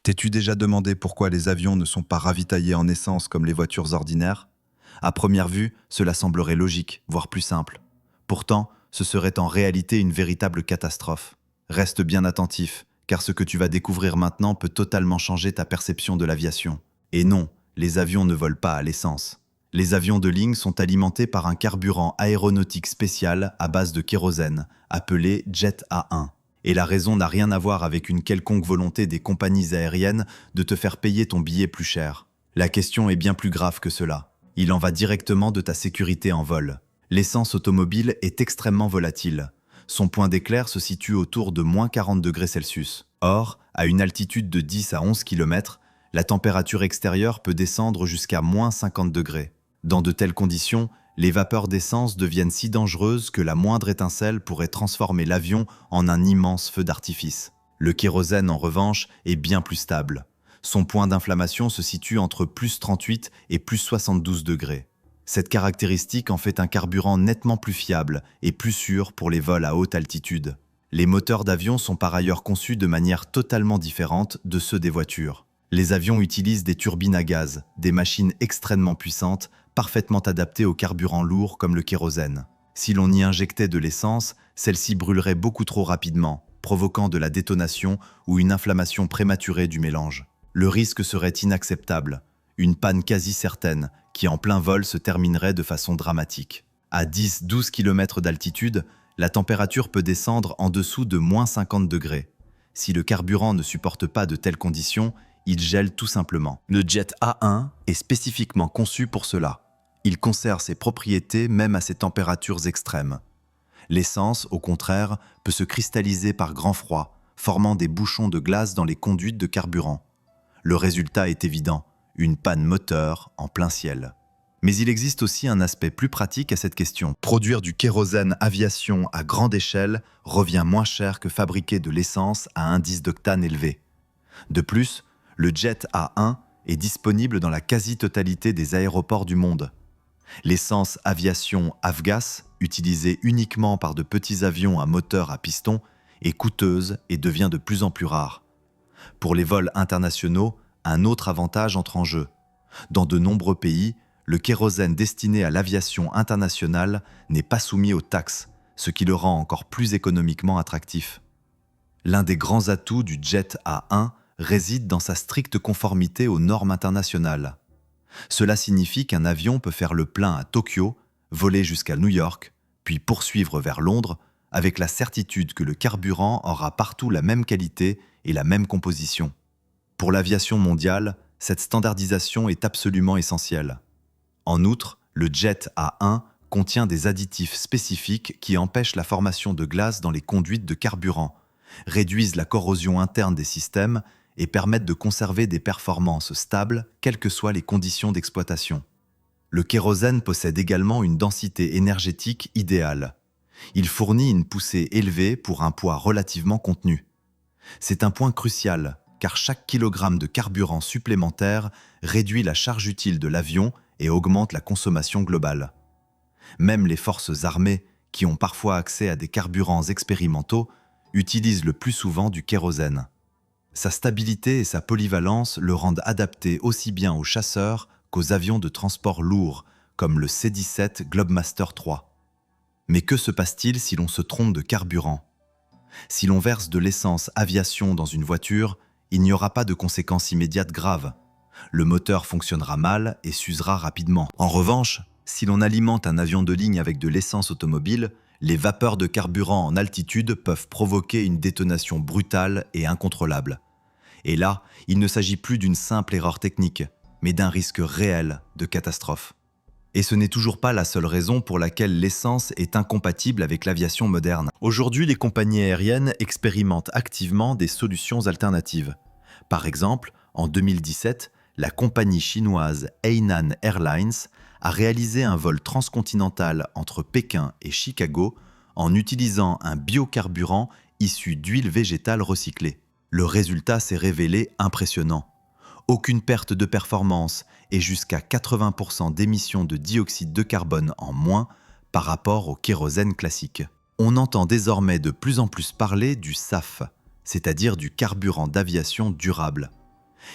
T'es-tu déjà demandé pourquoi les avions ne sont pas ravitaillés en essence comme les voitures ordinaires? À première vue, cela semblerait logique, voire plus simple. Pourtant, ce serait en réalité une véritable catastrophe. Reste bien attentif, car ce que tu vas découvrir maintenant peut totalement changer ta perception de l'aviation. Et non, les avions ne volent pas à l'essence. Les avions de ligne sont alimentés par un carburant aéronautique spécial à base de kérosène, appelé Jet A1. Et la raison n'a rien à voir avec une quelconque volonté des compagnies aériennes de te faire payer ton billet plus cher. La question est bien plus grave que cela. Il en va directement de ta sécurité en vol. L'essence automobile est extrêmement volatile. Son point d'éclair se situe autour de moins 40 degrés Celsius. Or, à une altitude de 10 à 11 km, la température extérieure peut descendre jusqu'à moins 50 degrés. Dans de telles conditions, les vapeurs d'essence deviennent si dangereuses que la moindre étincelle pourrait transformer l'avion en un immense feu d'artifice. Le kérosène, en revanche, est bien plus stable. Son point d'inflammation se situe entre plus 38 et plus 72 degrés. Cette caractéristique en fait un carburant nettement plus fiable et plus sûr pour les vols à haute altitude. Les moteurs d'avion sont par ailleurs conçus de manière totalement différente de ceux des voitures. Les avions utilisent des turbines à gaz, des machines extrêmement puissantes, parfaitement adaptées aux carburants lourds comme le kérosène. Si l'on y injectait de l'essence, celle-ci brûlerait beaucoup trop rapidement, provoquant de la détonation ou une inflammation prématurée du mélange. Le risque serait inacceptable, une panne quasi certaine qui en plein vol se terminerait de façon dramatique. À 10-12 km d'altitude, la température peut descendre en dessous de moins 50 degrés. Si le carburant ne supporte pas de telles conditions, il gèle tout simplement. Le Jet A1 est spécifiquement conçu pour cela. Il conserve ses propriétés même à ces températures extrêmes. L'essence, au contraire, peut se cristalliser par grand froid, formant des bouchons de glace dans les conduites de carburant. Le résultat est évident, une panne moteur en plein ciel. Mais il existe aussi un aspect plus pratique à cette question. Produire du kérosène aviation à grande échelle revient moins cher que fabriquer de l'essence à indice d'octane élevé. De plus, le Jet A1 est disponible dans la quasi-totalité des aéroports du monde. L'essence aviation Avgas, utilisée uniquement par de petits avions à moteur à piston, est coûteuse et devient de plus en plus rare. Pour les vols internationaux, un autre avantage entre en jeu. Dans de nombreux pays, le kérosène destiné à l'aviation internationale n'est pas soumis aux taxes, ce qui le rend encore plus économiquement attractif. L'un des grands atouts du Jet A1 réside dans sa stricte conformité aux normes internationales. Cela signifie qu'un avion peut faire le plein à Tokyo, voler jusqu'à New York, puis poursuivre vers Londres, avec la certitude que le carburant aura partout la même qualité et la même composition. Pour l'aviation mondiale, cette standardisation est absolument essentielle. En outre, le Jet A1 contient des additifs spécifiques qui empêchent la formation de glace dans les conduites de carburant, réduisent la corrosion interne des systèmes et permettent de conserver des performances stables, quelles que soient les conditions d'exploitation. Le kérosène possède également une densité énergétique idéale. Il fournit une poussée élevée pour un poids relativement contenu. C'est un point crucial, car chaque kilogramme de carburant supplémentaire réduit la charge utile de l'avion et augmente la consommation globale. Même les forces armées, qui ont parfois accès à des carburants expérimentaux, utilisent le plus souvent du kérosène. Sa stabilité et sa polyvalence le rendent adapté aussi bien aux chasseurs qu'aux avions de transport lourds, comme le C-17 Globemaster III. Mais que se passe-t-il si l'on se trompe de carburant? Si l'on verse de l'essence aviation dans une voiture, il n'y aura pas de conséquences immédiates graves. Le moteur fonctionnera mal et s'usera rapidement. En revanche, si l'on alimente un avion de ligne avec de l'essence automobile, les vapeurs de carburant en altitude peuvent provoquer une détonation brutale et incontrôlable. Et là, il ne s'agit plus d'une simple erreur technique, mais d'un risque réel de catastrophe. Et ce n'est toujours pas la seule raison pour laquelle l'essence est incompatible avec l'aviation moderne. Aujourd'hui, les compagnies aériennes expérimentent activement des solutions alternatives. Par exemple, en 2017, la compagnie chinoise Hainan Airlines a réalisé un vol transcontinental entre Pékin et Chicago en utilisant un biocarburant issu d'huile végétale recyclée. Le résultat s'est révélé impressionnant. Aucune perte de performance et jusqu'à 80% d'émissions de dioxyde de carbone en moins par rapport au kérosène classique. On entend désormais de plus en plus parler du SAF, c'est-à-dire du carburant d'aviation durable.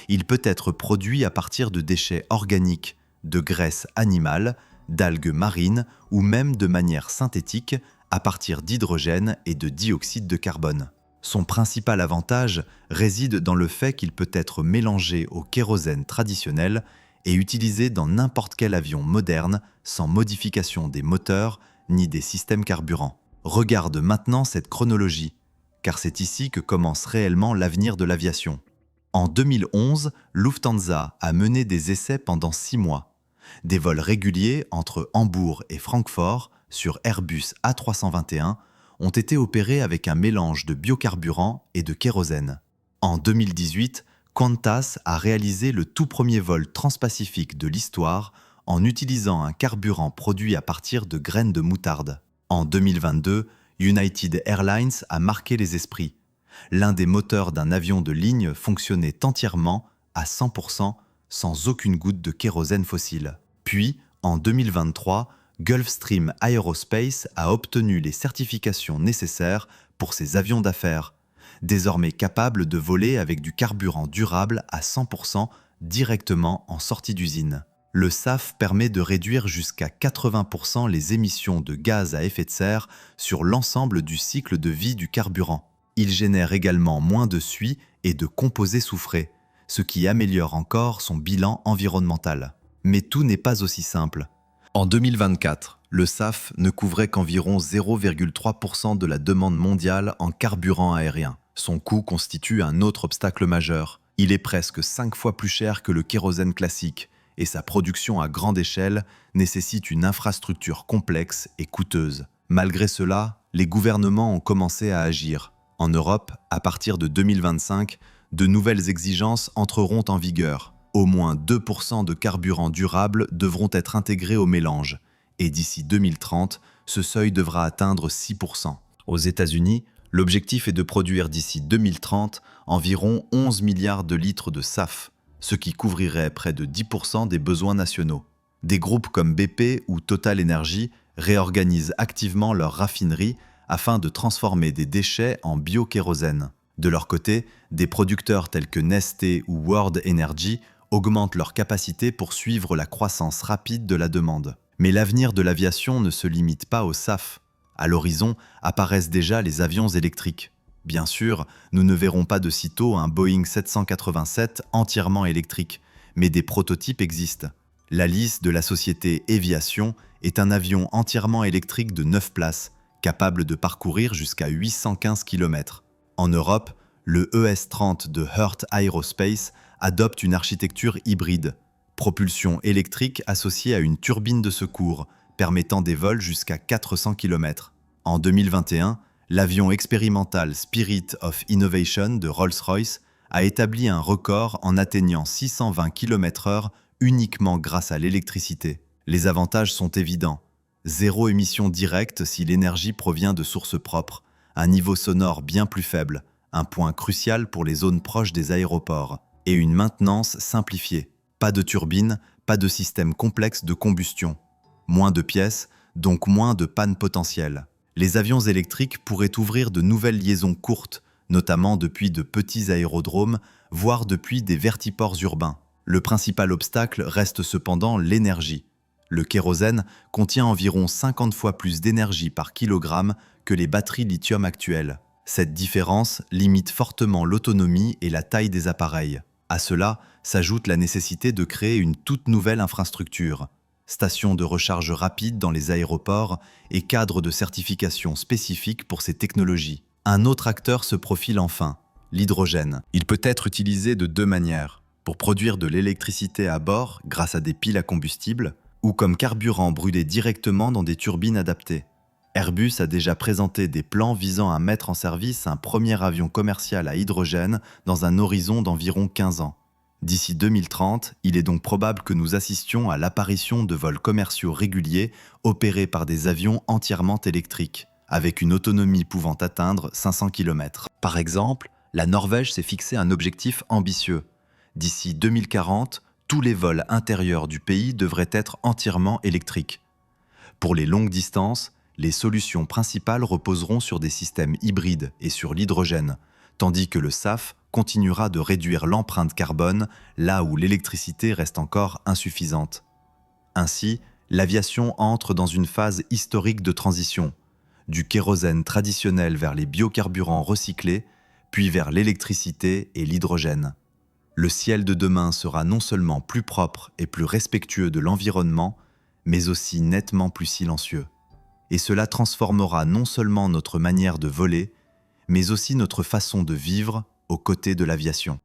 Il peut être produit à partir de déchets organiques, de graisses animales, d'algues marines ou même de manière synthétique à partir d'hydrogène et de dioxyde de carbone. Son principal avantage réside dans le fait qu'il peut être mélangé au kérosène traditionnel et utilisé dans n'importe quel avion moderne sans modification des moteurs ni des systèmes carburants. Regarde maintenant cette chronologie, car c'est ici que commence réellement l'avenir de l'aviation. En 2011, Lufthansa a mené des essais pendant 6 mois. Des vols réguliers entre Hambourg et Francfort sur Airbus A321 ont été opérés avec un mélange de biocarburant et de kérosène. En 2018, Qantas a réalisé le tout premier vol transpacifique de l'histoire en utilisant un carburant produit à partir de graines de moutarde. En 2022, United Airlines a marqué les esprits. L'un des moteurs d'un avion de ligne fonctionnait entièrement, à 100%, sans aucune goutte de kérosène fossile. Puis, en 2023, Gulfstream Aerospace a obtenu les certifications nécessaires pour ses avions d'affaires, désormais capables de voler avec du carburant durable à 100% directement en sortie d'usine. Le SAF permet de réduire jusqu'à 80% les émissions de gaz à effet de serre sur l'ensemble du cycle de vie du carburant. Il génère également moins de suie et de composés soufrés, ce qui améliore encore son bilan environnemental. Mais tout n'est pas aussi simple. En 2024, le SAF ne couvrait qu'environ 0,3% de la demande mondiale en carburant aérien. Son coût constitue un autre obstacle majeur. Il est presque 5 fois plus cher que le kérosène classique, et sa production à grande échelle nécessite une infrastructure complexe et coûteuse. Malgré cela, les gouvernements ont commencé à agir. En Europe, à partir de 2025, de nouvelles exigences entreront en vigueur. Au moins 2% de carburants durables devront être intégrés au mélange, et d'ici 2030, ce seuil devra atteindre 6%. Aux États-Unis, l'objectif est de produire d'ici 2030 environ 11 milliards de litres de SAF, ce qui couvrirait près de 10% des besoins nationaux. Des groupes comme BP ou Total Energy réorganisent activement leurs raffineries afin de transformer des déchets en biokérosène. De leur côté, des producteurs tels que Neste ou World Energy augmentent leur capacité pour suivre la croissance rapide de la demande. Mais l'avenir de l'aviation ne se limite pas au SAF. À l'horizon apparaissent déjà les avions électriques. Bien sûr, nous ne verrons pas de sitôt un Boeing 787 entièrement électrique, mais des prototypes existent. L'Alice de la société Eviation est un avion entièrement électrique de 9 places, capable de parcourir jusqu'à 815 km. En Europe, le ES-30 de Heart Aerospace adopte une architecture hybride, propulsion électrique associée à une turbine de secours, permettant des vols jusqu'à 400 km. En 2021, l'avion expérimental Spirit of Innovation de Rolls-Royce a établi un record en atteignant 620 km/h uniquement grâce à l'électricité. Les avantages sont évidents. Zéro émission directe si l'énergie provient de sources propres, un niveau sonore bien plus faible, un point crucial pour les zones proches des aéroports, et une maintenance simplifiée. Pas de turbine, pas de système complexe de combustion. Moins de pièces, donc moins de pannes potentielles. Les avions électriques pourraient ouvrir de nouvelles liaisons courtes, notamment depuis de petits aérodromes, voire depuis des vertiports urbains. Le principal obstacle reste cependant l'énergie. Le kérosène contient environ 50 fois plus d'énergie par kilogramme que les batteries lithium actuelles. Cette différence limite fortement l'autonomie et la taille des appareils. À cela s'ajoute la nécessité de créer une toute nouvelle infrastructure. Stations de recharge rapide dans les aéroports et cadres de certification spécifiques pour ces technologies. Un autre acteur se profile enfin, l'hydrogène. Il peut être utilisé de deux manières, pour produire de l'électricité à bord grâce à des piles à combustible, ou comme carburant brûlé directement dans des turbines adaptées. Airbus a déjà présenté des plans visant à mettre en service un premier avion commercial à hydrogène dans un horizon d'environ 15 ans. D'ici 2030, il est donc probable que nous assistions à l'apparition de vols commerciaux réguliers opérés par des avions entièrement électriques, avec une autonomie pouvant atteindre 500 km. Par exemple, la Norvège s'est fixé un objectif ambitieux. D'ici 2040, tous les vols intérieurs du pays devraient être entièrement électriques. Pour les longues distances, les solutions principales reposeront sur des systèmes hybrides et sur l'hydrogène, tandis que le SAF continuera de réduire l'empreinte carbone là où l'électricité reste encore insuffisante. Ainsi, l'aviation entre dans une phase historique de transition, du kérosène traditionnel vers les biocarburants recyclés, puis vers l'électricité et l'hydrogène. Le ciel de demain sera non seulement plus propre et plus respectueux de l'environnement, mais aussi nettement plus silencieux. Et cela transformera non seulement notre manière de voler, mais aussi notre façon de vivre aux côtés de l'aviation.